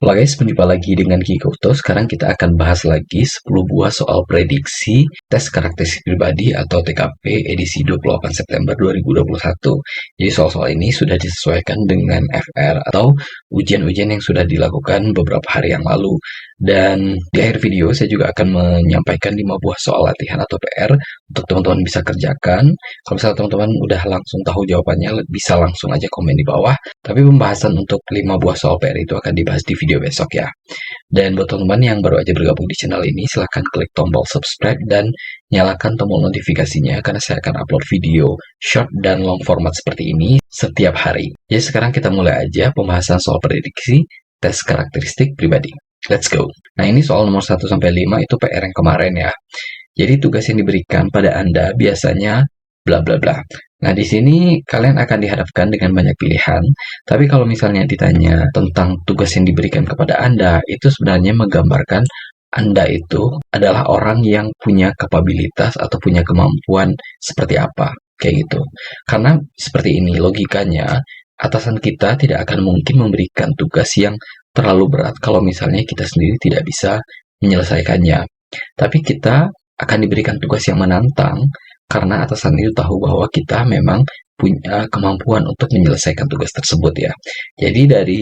Halo guys, berjumpa lagi dengan Kiko Uto. Sekarang kita akan bahas lagi 10 buah soal prediksi tes karakteristik pribadi atau TKP edisi 28 September 2021. Jadi soal-soal ini sudah disesuaikan dengan FR atau ujian-ujian yang sudah dilakukan beberapa hari yang lalu. Dan di akhir video saya juga akan menyampaikan 5 buah soal latihan atau PR untuk teman-teman bisa kerjakan. Kalau misalnya teman-teman udah langsung tahu jawabannya, bisa langsung aja komen di bawah. Tapi pembahasan untuk 5 buah soal PR itu akan dibahas di video besok ya. Dan buat teman-teman yang baru aja bergabung di channel ini, silahkan klik tombol subscribe dan nyalakan tombol notifikasinya karena saya akan upload video short dan long format seperti ini setiap hari. Jadi sekarang kita mulai aja pembahasan soal prediksi tes karakteristik pribadi. Let's go. Nah ini soal nomor 1 sampai 5 itu PR yang kemarin ya. Jadi tugas yang diberikan pada Anda biasanya bla bla bla. Nah, di sini kalian akan dihadapkan dengan banyak pilihan, tapi kalau misalnya ditanya tentang tugas yang diberikan kepada Anda, itu sebenarnya menggambarkan Anda itu adalah orang yang punya kapabilitas atau punya kemampuan seperti apa, kayak gitu. Karena seperti ini logikanya, atasan kita tidak akan mungkin memberikan tugas yang terlalu berat kalau misalnya kita sendiri tidak bisa menyelesaikannya. Tapi kita akan diberikan tugas yang menantang karena atasan itu tahu bahwa kita memang punya kemampuan untuk menyelesaikan tugas tersebut ya. Jadi dari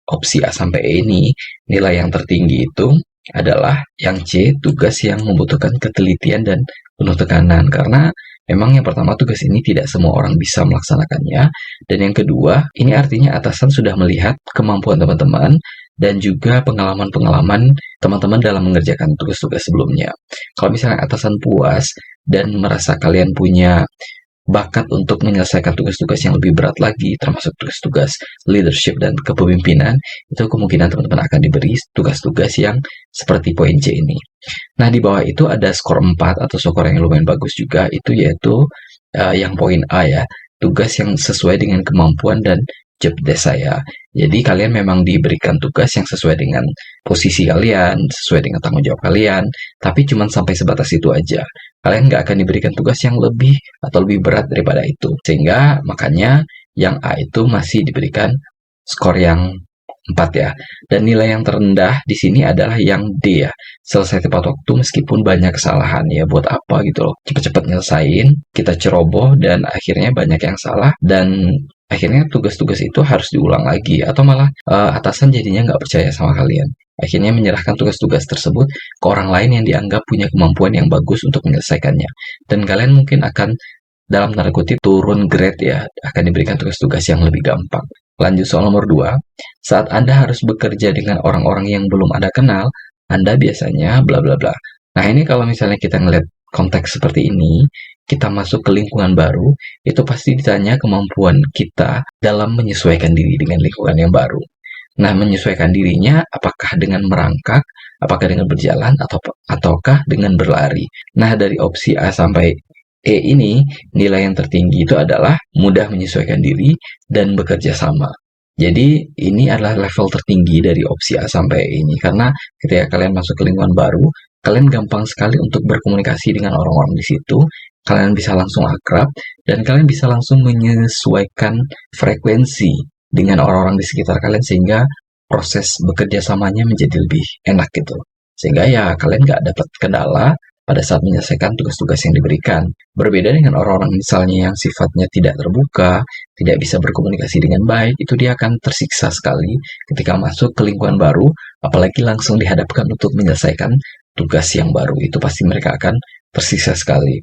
opsi A sampai E ini, nilai yang tertinggi itu adalah yang C, tugas yang membutuhkan ketelitian dan penuh tekanan. Karena memang yang pertama tugas ini tidak semua orang bisa melaksanakannya. Dan yang kedua, ini artinya atasan sudah melihat kemampuan teman-teman dan juga pengalaman-pengalaman teman-teman dalam mengerjakan tugas-tugas sebelumnya. Kalau misalnya atasan puas dan merasa kalian punya bakat untuk menyelesaikan tugas-tugas yang lebih berat lagi, termasuk tugas-tugas leadership dan kepemimpinan, itu kemungkinan teman-teman akan diberi tugas-tugas yang seperti poin C ini. Nah, di bawah itu ada skor 4 atau skor yang lumayan bagus juga, itu yaitu yang poin A ya, tugas yang sesuai dengan kemampuan dan job desk saya. Jadi kalian memang diberikan tugas yang sesuai dengan posisi kalian, sesuai dengan tanggung jawab kalian, tapi cuma sampai sebatas itu aja. Kalian nggak akan diberikan tugas yang lebih atau lebih berat daripada itu. Sehingga makanya yang A itu masih diberikan skor yang 4 ya. Dan nilai yang terendah di sini adalah yang D ya. Selesai tepat waktu meskipun banyak kesalahan ya. Buat apa gitu loh. Cepet-cepet nyelesain, kita ceroboh dan akhirnya banyak yang salah dan akhirnya tugas-tugas itu harus diulang lagi atau malah atasan jadinya nggak percaya sama kalian. Akhirnya menyerahkan tugas-tugas tersebut ke orang lain yang dianggap punya kemampuan yang bagus untuk menyelesaikannya. Dan kalian mungkin akan dalam tanda kutip turun grade ya, akan diberikan tugas-tugas yang lebih gampang. Lanjut soal nomor 2, saat Anda harus bekerja dengan orang-orang yang belum Anda kenal, Anda biasanya bla bla bla. Nah ini kalau misalnya kita ngeliat konteks seperti ini, kita masuk ke lingkungan baru, itu pasti ditanya kemampuan kita dalam menyesuaikan diri dengan lingkungan yang baru. Nah, menyesuaikan dirinya apakah dengan merangkak, apakah dengan berjalan, ataukah dengan berlari. Nah, dari opsi A sampai E ini, nilai yang tertinggi itu adalah mudah menyesuaikan diri dan bekerja sama. Jadi, ini adalah level tertinggi dari opsi A sampai E ini, karena ketika kalian masuk ke lingkungan baru, kalian gampang sekali untuk berkomunikasi dengan orang-orang di situ, kalian bisa langsung akrab, dan kalian bisa langsung menyesuaikan frekuensi dengan orang-orang di sekitar kalian sehingga proses bekerja samanya menjadi lebih enak gitu. Sehingga ya kalian nggak dapat kendala pada saat menyelesaikan tugas-tugas yang diberikan. Berbeda dengan orang-orang misalnya yang sifatnya tidak terbuka, tidak bisa berkomunikasi dengan baik, itu dia akan tersiksa sekali ketika masuk ke lingkungan baru, apalagi langsung dihadapkan untuk menyelesaikan tugas yang baru. Itu pasti mereka akan tersiksa sekali.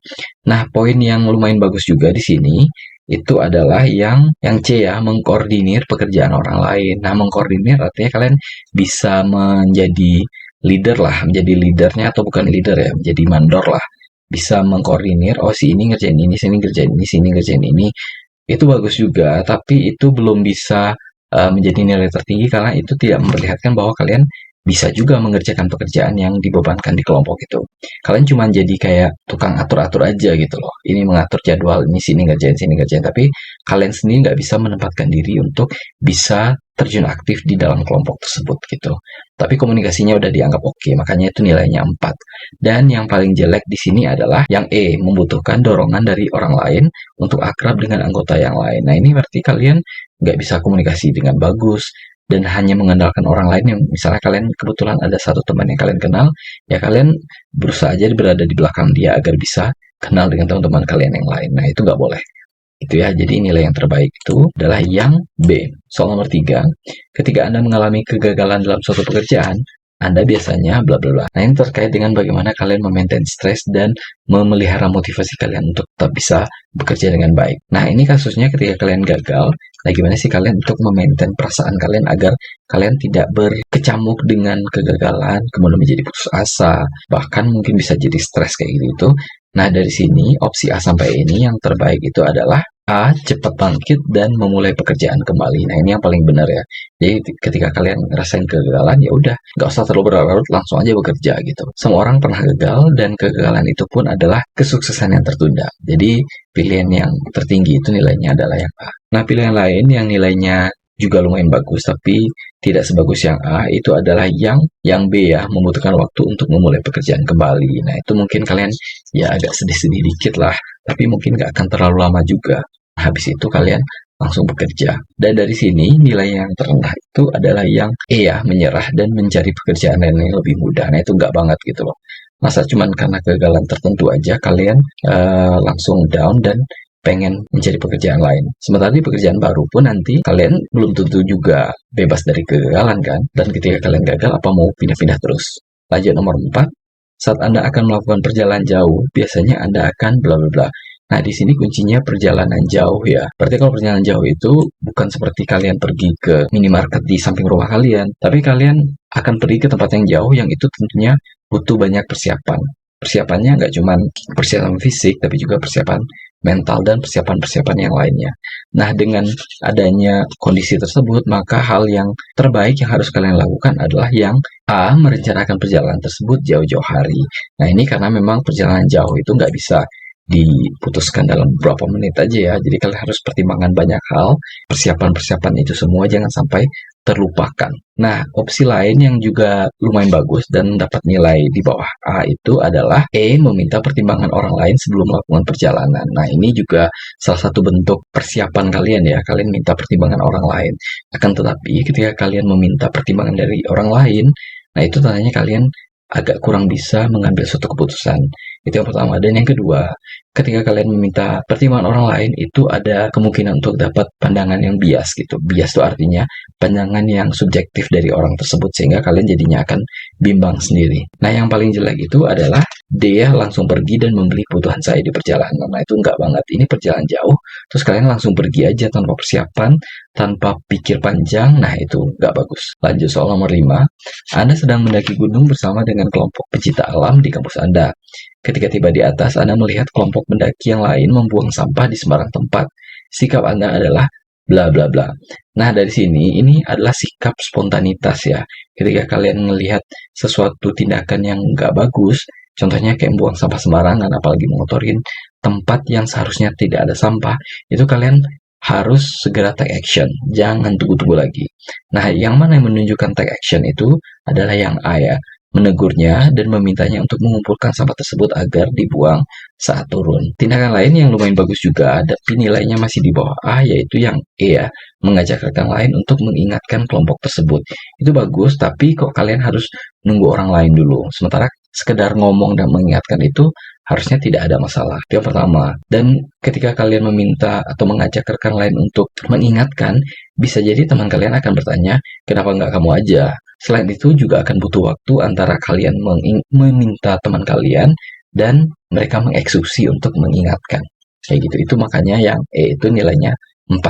Nah, poin yang lumayan bagus juga di sini itu adalah yang C ya, mengkoordinir pekerjaan orang lain. Nah, mengkoordinir artinya kalian bisa menjadi leader lah, menjadi leadernya atau bukan leader ya, menjadi mandor lah. Bisa mengkoordinir, oh si ini ngerjain ini, sini ngerjain ini, sini ngerjain ini. Itu bagus juga, tapi itu belum bisa menjadi nilai tertinggi karena itu tidak memperlihatkan bahwa kalian bisa juga mengerjakan pekerjaan yang dibebankan di kelompok itu. Kalian cuma jadi kayak tukang atur-atur aja gitu loh. Ini mengatur jadwal, ini sini ngerjain, tapi kalian sendiri nggak bisa menempatkan diri untuk bisa terjun aktif di dalam kelompok tersebut gitu. Tapi komunikasinya udah dianggap oke, makanya itu nilainya 4. Dan yang paling jelek di sini adalah yang E, membutuhkan dorongan dari orang lain untuk akrab dengan anggota yang lain. Nah ini berarti kalian nggak bisa komunikasi dengan bagus, dan hanya mengandalkan orang lain yang misalnya kalian kebetulan ada satu teman yang kalian kenal, ya kalian berusaha aja berada di belakang dia agar bisa kenal dengan teman-teman kalian yang lain. Nah, itu nggak boleh. Itu ya, jadi nilai yang terbaik itu adalah yang B. Soal nomor 3, ketika Anda mengalami kegagalan dalam suatu pekerjaan, Anda biasanya bla bla bla. Nah, ini terkait dengan bagaimana kalian memaintain stres dan memelihara motivasi kalian untuk tetap bisa bekerja dengan baik. Nah, ini kasusnya ketika kalian gagal, nah gimana sih kalian untuk memaintain perasaan kalian agar kalian tidak berkecamuk dengan kegagalan, kemudian menjadi putus asa, bahkan mungkin bisa jadi stres kayak gitu. Nah, dari sini opsi A sampai ini yang terbaik itu adalah A, cepat bangkit dan memulai pekerjaan kembali. Nah, ini yang paling benar ya. Jadi ketika kalian ngerasain kegagalan, ya udah, nggak usah terlalu berlarut, langsung aja bekerja gitu. Semua orang pernah gagal dan kegagalan itu pun adalah kesuksesan yang tertunda. Jadi pilihan yang tertinggi itu nilainya adalah yang A. Nah, pilihan lain yang nilainya juga lumayan bagus, tapi tidak sebagus yang A, itu adalah yang B ya, membutuhkan waktu untuk memulai pekerjaan kembali. Nah, itu mungkin kalian ya agak sedih-sedih dikit lah, tapi mungkin nggak akan terlalu lama juga. Habis itu kalian langsung bekerja. Dan dari sini nilai yang terendah itu adalah yang E ya, menyerah dan mencari pekerjaan lain yang lebih mudah. Nah, itu nggak banget gitu loh. Masa cuman karena kegagalan tertentu aja kalian langsung down dan pengen mencari pekerjaan lain. Sementara di pekerjaan baru pun nanti kalian belum tentu juga bebas dari kegagalan kan. Dan ketika kalian gagal, apa mau pindah-pindah terus? Lanjut nomor 4. Saat Anda akan melakukan perjalanan jauh, biasanya Anda akan bla bla bla. Nah, di sini kuncinya perjalanan jauh ya. Berarti kalau perjalanan jauh itu bukan seperti kalian pergi ke minimarket di samping rumah kalian, tapi kalian akan pergi ke tempat yang jauh yang itu tentunya butuh banyak persiapan. Persiapannya nggak cuma persiapan fisik, tapi juga persiapan mental dan persiapan-persiapan yang lainnya. Nah, dengan adanya kondisi tersebut, maka hal yang terbaik yang harus kalian lakukan adalah yang A, merencanakan perjalanan tersebut jauh-jauh hari. Nah, ini karena memang perjalanan jauh itu nggak bisa diputuskan dalam beberapa menit aja ya. Jadi kalian harus pertimbangkan banyak hal. Persiapan-persiapan itu semua jangan sampai terlupakan. Nah, opsi lain yang juga lumayan bagus dan dapat nilai di bawah A itu adalah E, meminta pertimbangan orang lain sebelum melakukan perjalanan. Nah, ini juga salah satu bentuk persiapan kalian ya. Kalian minta pertimbangan orang lain. Akan tetapi ketika kalian meminta pertimbangan dari orang lain, nah itu tandanya kalian agak kurang bisa mengambil suatu keputusan. Itu yang pertama. Dan yang kedua, ketika kalian meminta pertimbangan orang lain, itu ada kemungkinan untuk dapat pandangan yang bias gitu. Bias itu artinya pandangan yang subjektif dari orang tersebut, sehingga kalian jadinya akan bimbang sendiri. Nah, yang paling jelek itu adalah dia langsung pergi dan membeli kebutuhan saya di perjalanan. Nah, itu enggak banget. Ini perjalanan jauh, terus kalian langsung pergi aja tanpa persiapan, tanpa pikir panjang. Nah, itu enggak bagus. Lanjut soal nomor 5. Anda sedang mendaki gunung bersama dengan kelompok pecinta alam di kampus Anda. Ketika tiba di atas, Anda melihat kelompok pendaki yang lain membuang sampah di sembarang tempat. Sikap Anda adalah bla bla bla. Nah, dari sini ini adalah sikap spontanitas ya. Ketika kalian melihat sesuatu tindakan yang nggak bagus, contohnya kayak membuang sampah sembarangan, apalagi mengotorin tempat yang seharusnya tidak ada sampah, itu kalian harus segera take action. Jangan tunggu-tunggu lagi. Nah, yang mana yang menunjukkan take action itu adalah yang A ya. Menegurnya dan memintanya untuk mengumpulkan sampah tersebut agar dibuang saat turun. Tindakan lain yang lumayan bagus juga, tapi nilainya masih di bawah A, yaitu yang E ya, mengajak rekan lain untuk mengingatkan kelompok tersebut. Itu bagus, tapi kok kalian harus nunggu orang lain dulu. Sementara sekedar ngomong dan mengingatkan itu harusnya tidak ada masalah. Itu yang pertama. Dan ketika kalian meminta atau mengajak rekan lain untuk mengingatkan, bisa jadi teman kalian akan bertanya, kenapa nggak kamu aja? Selain itu juga akan butuh waktu antara kalian meminta teman kalian dan mereka mengeksekusi untuk mengingatkan. Kayak gitu. Itu makanya yang E itu nilainya 4.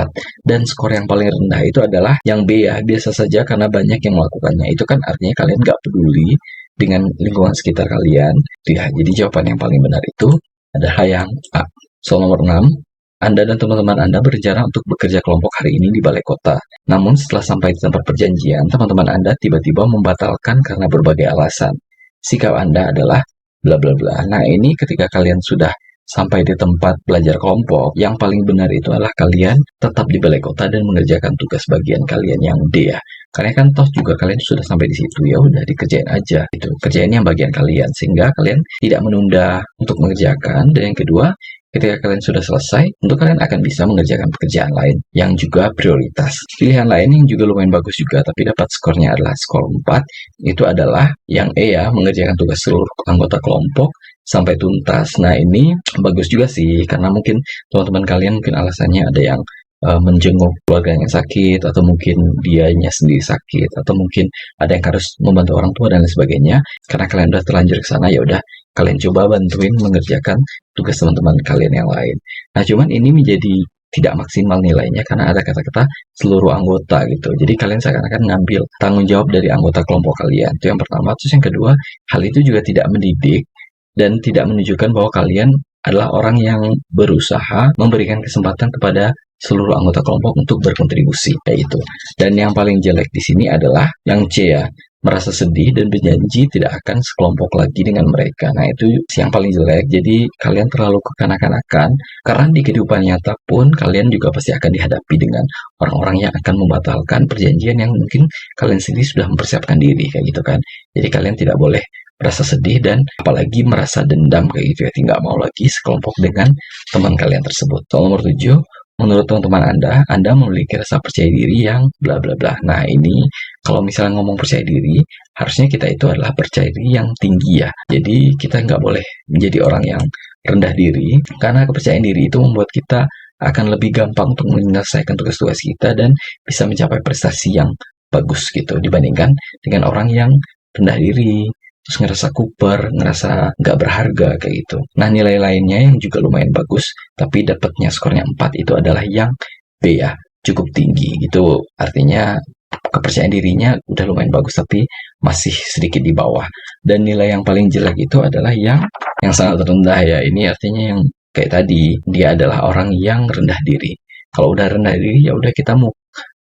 Dan skor yang paling rendah itu adalah yang B ya. Biasa saja karena banyak yang melakukannya. Itu kan artinya kalian nggak peduli dengan lingkungan sekitar kalian. Ya, jadi jawaban yang paling benar itu adalah yang A. Soal nomor 6. Anda dan teman-teman Anda berencana untuk bekerja kelompok hari ini di balai kota. Namun setelah sampai di tempat perjanjian, teman-teman Anda tiba-tiba membatalkan karena berbagai alasan. Sikap Anda adalah bla bla bla. Nah, ini ketika kalian sudah sampai di tempat belajar kelompok, yang paling benar itu adalah kalian tetap di balai kota dan mengerjakan tugas bagian kalian yang D ya. Karena kan toh juga kalian sudah sampai di situ, ya udah dikerjain aja. Itu kerjain yang bagian kalian sehingga kalian tidak menunda untuk mengerjakan. Dan yang kedua, ketika kalian sudah selesai, tentu kalian akan bisa mengerjakan pekerjaan lain yang juga prioritas. Pilihan lain yang juga lumayan bagus juga, tapi dapat skornya adalah skor 4, itu adalah yang E ya, mengerjakan tugas seluruh anggota kelompok sampai tuntas. Nah, ini bagus juga sih, karena mungkin teman-teman kalian mungkin alasannya ada yang menjenguk keluarga yang sakit, atau mungkin dianya sendiri sakit, atau mungkin ada yang harus membantu orang tua dan lain sebagainya. Karena kalian udah terlanjur ke sana, ya udah kalian coba bantuin mengerjakan tugas teman-teman kalian yang lain. Nah, cuman ini menjadi tidak maksimal nilainya karena ada kata-kata seluruh anggota gitu. Jadi kalian seakan-akan ngambil tanggung jawab dari anggota kelompok kalian. Itu yang pertama. Terus yang kedua, hal itu juga tidak mendidik dan tidak menunjukkan bahwa kalian adalah orang yang berusaha memberikan kesempatan kepada seluruh anggota kelompok untuk berkontribusi, kayak itu. Dan yang paling jelek di sini adalah yang C ya, merasa sedih dan berjanji tidak akan sekelompok lagi dengan mereka. Nah, itu yang paling jelek. Jadi kalian terlalu kekanak-kanakan, karena di kehidupan nyata pun kalian juga pasti akan dihadapi dengan orang-orang yang akan membatalkan perjanjian yang mungkin kalian sendiri sudah mempersiapkan diri, kayak gitu kan. Jadi kalian tidak boleh merasa sedih dan apalagi merasa dendam kayak gitu ya, tidak mau lagi sekelompok dengan teman kalian tersebut. Soal nomor 7, menurut teman-teman Anda memiliki rasa percaya diri yang bla bla bla. Nah, ini kalau misalnya ngomong percaya diri, harusnya kita itu adalah percaya diri yang tinggi ya. Jadi kita nggak boleh menjadi orang yang rendah diri, karena kepercayaan diri itu membuat kita akan lebih gampang untuk menyelesaikan tugas-tugas kita dan bisa mencapai prestasi yang bagus gitu, dibandingkan dengan orang yang rendah diri, terus ngerasa kuper, ngerasa nggak berharga kayak gitu. Nah, nilai lainnya yang juga lumayan bagus, tapi dapatnya skornya 4 itu adalah yang B ya, cukup tinggi gitu. Artinya kepercayaan dirinya udah lumayan bagus, tapi masih sedikit di bawah. Dan nilai yang paling jelek itu adalah yang sangat rendah ya. Ini artinya yang kayak tadi, dia adalah orang yang rendah diri. Kalau udah rendah diri, ya udah kita mau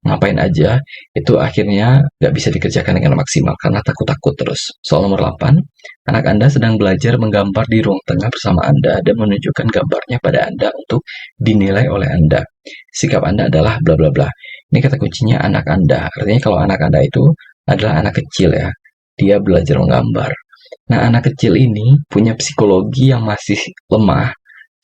ngapain aja, itu akhirnya nggak bisa dikerjakan dengan maksimal karena takut-takut terus. Soal nomor 8, anak Anda sedang belajar menggambar di ruang tengah bersama Anda dan menunjukkan gambarnya pada Anda untuk dinilai oleh Anda. Sikap Anda adalah bla bla bla. Ini kata kuncinya anak Anda. Artinya kalau anak Anda itu adalah anak kecil ya, dia belajar menggambar. Nah, anak kecil ini punya psikologi yang masih lemah,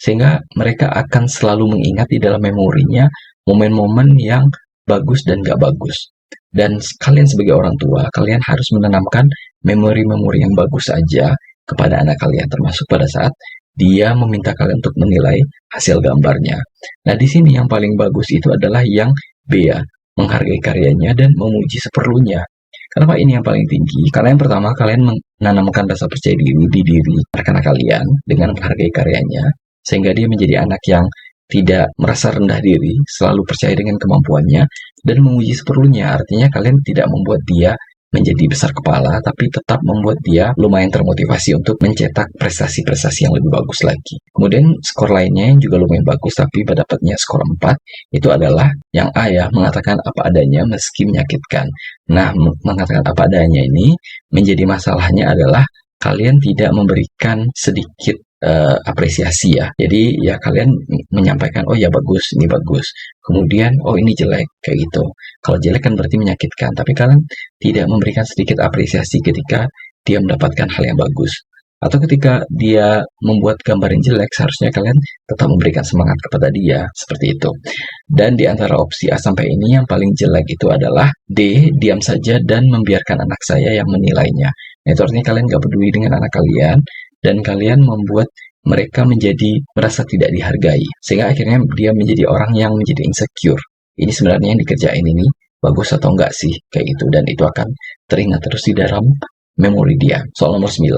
sehingga mereka akan selalu mengingat di dalam memorinya momen-momen yang bagus dan gak bagus. Dan kalian sebagai orang tua, kalian harus menanamkan memori-memori yang bagus saja kepada anak kalian, termasuk pada saat dia meminta kalian untuk menilai hasil gambarnya. Nah, di sini yang paling bagus itu adalah yang B ya, menghargai karyanya dan memuji seperlunya. Kenapa ini yang paling tinggi? Karena yang pertama, kalian menanamkan rasa percaya diri di diri anak-anak kalian dengan menghargai karyanya, sehingga dia menjadi anak yang tidak merasa rendah diri, selalu percaya dengan kemampuannya, dan memuji seperlunya. Artinya kalian tidak membuat dia menjadi besar kepala, tapi tetap membuat dia lumayan termotivasi untuk mencetak prestasi-prestasi yang lebih bagus lagi. Kemudian skor lainnya yang juga lumayan bagus, tapi dapatnya skor 4, itu adalah yang A ya, mengatakan apa adanya meski menyakitkan. Nah, mengatakan apa adanya ini menjadi masalahnya adalah kalian tidak memberikan sedikit apresiasi ya. Jadi ya kalian menyampaikan, oh ya bagus, ini bagus. Kemudian, oh ini jelek, kayak gitu. Kalau jelek kan berarti menyakitkan. Tapi kalian tidak memberikan sedikit apresiasi ketika dia mendapatkan hal yang bagus. Atau ketika dia membuat gambar yang jelek, seharusnya kalian tetap memberikan semangat kepada dia. Seperti itu. Dan di antara opsi A sampai ini yang paling jelek itu adalah D, diam saja dan membiarkan anak saya yang menilainya. Nah, itu artinya kalian gak peduli dengan anak kalian, dan kalian membuat mereka menjadi merasa tidak dihargai, sehingga akhirnya dia menjadi orang yang menjadi insecure. Ini sebenarnya yang dikerjain ini bagus atau enggak sih, kayak gitu, dan itu akan teringat terus di dalam memori dia. Soal nomor 9,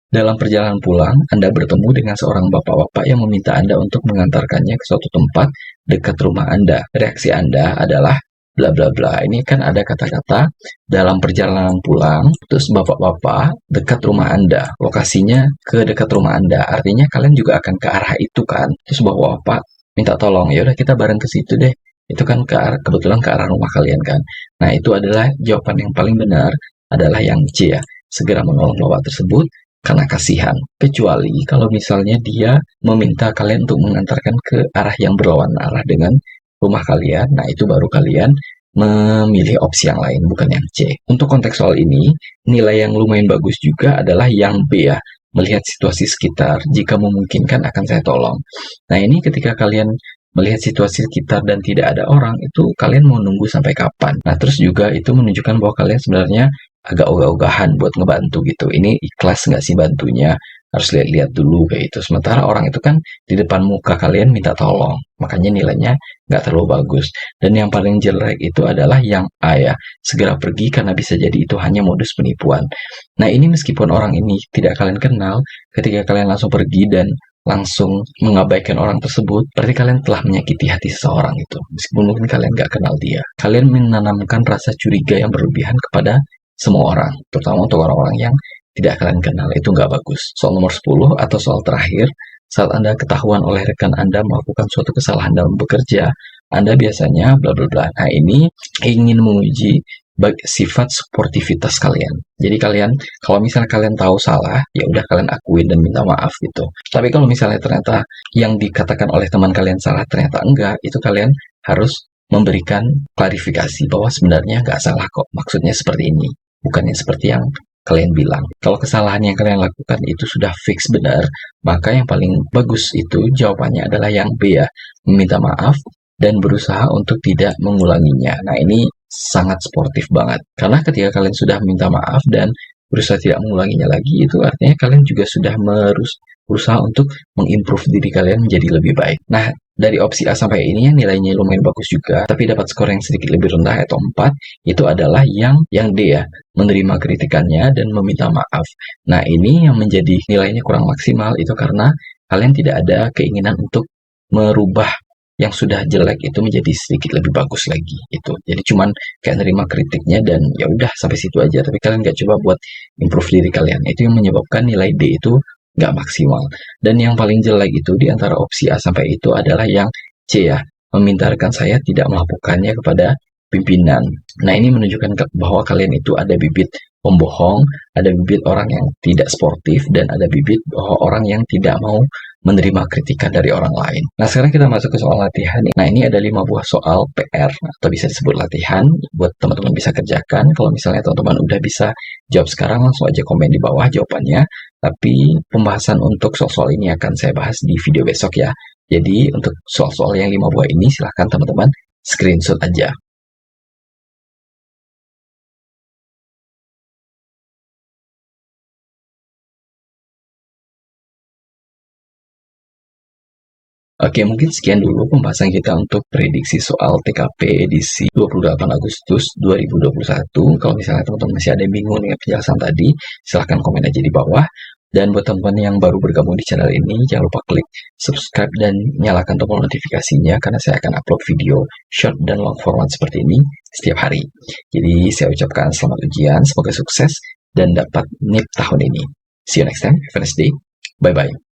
dalam perjalanan pulang, Anda bertemu dengan seorang bapak-bapak yang meminta Anda untuk mengantarkannya ke suatu tempat dekat rumah Anda. Reaksi Anda adalah bla bla bla. Ini kan ada kata-kata dalam perjalanan pulang, terus bapak-bapak dekat rumah Anda, lokasinya ke dekat rumah Anda. Artinya kalian juga akan ke arah itu kan. Terus bapak-bapak minta tolong, ya udah kita bareng ke situ deh. Itu kan kebetulan ke arah rumah kalian kan. Nah, itu adalah jawaban yang paling benar, adalah yang C ya. Segera menolong bapak tersebut karena kasihan. Kecuali kalau misalnya dia meminta kalian untuk mengantarkan ke arah yang berlawanan arah dengan rumah kalian, nah itu baru kalian memilih opsi yang lain, bukan yang C. Untuk konteks soal ini, nilai yang lumayan bagus juga adalah yang B ya, melihat situasi sekitar, jika memungkinkan akan saya tolong. Nah, ini ketika kalian melihat situasi sekitar dan tidak ada orang, itu kalian mau nunggu sampai kapan? Nah, terus juga itu menunjukkan bahwa kalian sebenarnya agak ogah-ogahan buat ngebantu gitu. Ini ikhlas nggak sih bantunya? Harus lihat-lihat dulu kayak itu. Sementara orang itu kan di depan muka kalian minta tolong, makanya nilainya nggak terlalu bagus. Dan yang paling jelek itu adalah yang A ya, segera pergi karena bisa jadi itu hanya modus penipuan. Nah, ini meskipun orang ini tidak kalian kenal, ketika kalian langsung pergi dan langsung mengabaikan orang tersebut, berarti kalian telah menyakiti hati seseorang itu. Meskipun mungkin kalian nggak kenal dia. Kalian menanamkan rasa curiga yang berlebihan kepada semua orang, terutama untuk orang-orang yang tidak kalian kenal. Itu nggak bagus. Soal nomor 10 atau soal terakhir, saat Anda ketahuan oleh rekan Anda melakukan suatu kesalahan dalam bekerja, Anda biasanya bla bla bla. Nah, ini ingin menguji sifat sportivitas kalian. Jadi kalian, kalau misalnya kalian tahu salah, ya udah kalian akuin dan minta maaf gitu. Tapi kalau misalnya ternyata yang dikatakan oleh teman kalian salah, ternyata enggak, itu kalian harus memberikan klarifikasi bahwa sebenarnya nggak salah kok, maksudnya seperti ini, bukannya seperti yang kalian bilang. Kalau kesalahan yang kalian lakukan itu sudah fix benar, maka yang paling bagus itu jawabannya adalah yang B ya, meminta maaf dan berusaha untuk tidak mengulanginya. Nah, ini sangat sportif banget. Karena ketika kalian sudah minta maaf dan berusaha tidak mengulanginya lagi, itu artinya kalian juga sudah berusaha untuk mengimprove diri kalian menjadi lebih baik. Nah, dari opsi A sampai ini ya nilainya lumayan bagus juga, tapi dapat skor yang sedikit lebih rendah atau 4, itu adalah yang D ya, menerima kritikannya dan meminta maaf. Nah, ini yang menjadi nilainya kurang maksimal, itu karena kalian tidak ada keinginan untuk merubah yang sudah jelek itu menjadi sedikit lebih bagus lagi itu. Jadi cuman kayak nerima kritiknya dan ya udah sampai situ aja, tapi kalian nggak coba buat improve diri kalian. Itu yang menyebabkan nilai D itu nggak maksimal. Dan yang paling jelek itu di antara opsi A sampai itu adalah yang C ya, memintakan saya tidak melakukannya kepada pimpinan. Nah, ini menunjukkan bahwa kalian itu ada bibit pembohong, ada bibit orang yang tidak sportif, dan ada bibit bahwa orang yang tidak mau menerima kritikan dari orang lain. Nah, sekarang kita masuk ke soal latihan. Nah, ini ada 5 buah soal PR, atau bisa disebut latihan, buat teman-teman bisa kerjakan. Kalau misalnya teman-teman udah bisa jawab sekarang, langsung aja komen di bawah jawabannya. Tapi pembahasan untuk soal-soal ini akan saya bahas di video besok ya. Jadi, untuk soal-soal yang 5 buah ini, silahkan teman-teman screenshot aja. Oke, mungkin sekian dulu pembahasan kita untuk prediksi soal TKP edisi 28 Agustus 2021. Kalau misalnya teman-teman masih ada yang bingung dengan penjelasan tadi, silahkan komen aja di bawah. Dan buat teman-teman yang baru bergabung di channel ini, jangan lupa klik subscribe dan nyalakan tombol notifikasinya, karena saya akan upload video short dan long format seperti ini setiap hari. Jadi saya ucapkan selamat ujian, semoga sukses dan dapat NIP tahun ini. See you next time, have a nice day, bye-bye.